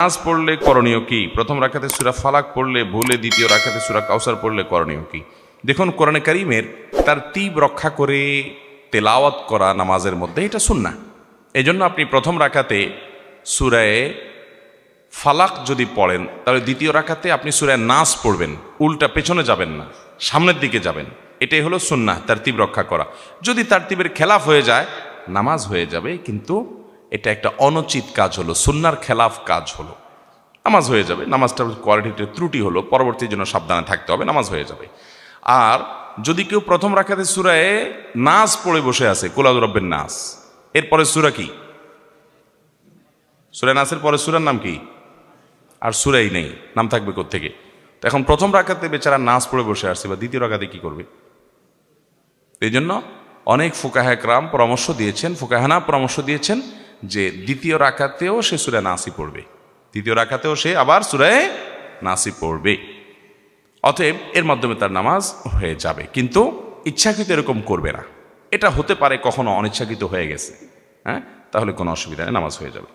নামাজ পড়লে করণীয় কি? প্রথম রাকাতে সূরা ফালাক পড়লে ভুলে দ্বিতীয় রাকাতে সূরা কাউসার পড়লে করণীয় কি? দেখুন, কোরআনে কারীমের তারতীব রক্ষা করে তেলাওয়াত করা নামাজের মধ্যে এটা সুন্নাহ। এই জন্য আপনি প্রথম রাকাতে সূরায়ে ফালাক যদি পড়েন, তাহলে দ্বিতীয় রাকাতে আপনি সূরায়ে নাস পড়বেন, উল্টা পেছনে যাবেন না, সামনের দিকে যাবেন। এটাই হলো সুন্নাহ, তারতীব রক্ষা করা। যদি তারতীবের খেলাফ হয়ে যায় নামাজ হয়ে যাবে, কিন্তু এটা একটা অনুচিত কাজ হলো, সুন্নাহর খেলাফ কাজ হলো, নামাজ হয়ে যাবে। নামাজটার কোয়ালিটিতে ত্রুটি হলো, পরবর্তীর জন্য সাবধানে থাকতে হবে, নামাজ হয়ে যাবে। আর যদি কেউ প্রথম রাকাতে সূরায়ে নাস পড়ে বসে আছে, কুল আউযু বিরাব্বিন নাস, এরপরে সূরা কি? সূরা নাসের পরে সূরার নাম কি? আর সূরাই নেই, নাম থাকবে কোত্থেকে? তো এখন প্রথম রাকাতে বেচারা নাস পড়ে বসে আসছে, বা দ্বিতীয় রাকাতে কি করবে? এই জন্য অনেক ফুকাহা একরাম পরামর্শ দিয়েছেন, ফুকাহানা পরামর্শ দিয়েছেন যে দ্বিতীয় রাকাতেও সে সূরা নাসই পড়বে, দ্বিতীয় রাকাতেও সে আবার সূরায়ে নাসই পড়বে। অতএব এর মাধ্যমে তার নামাজ হয়ে যাবে, কিন্তু ইচ্ছাকৃত এরকম করবে না। এটা হতে পারে কখনো অনিচ্ছাকৃত হয়ে গেছে, হ্যাঁ, তাহলে কোনো অসুবিধা নেই, নামাজ হয়ে যাবে।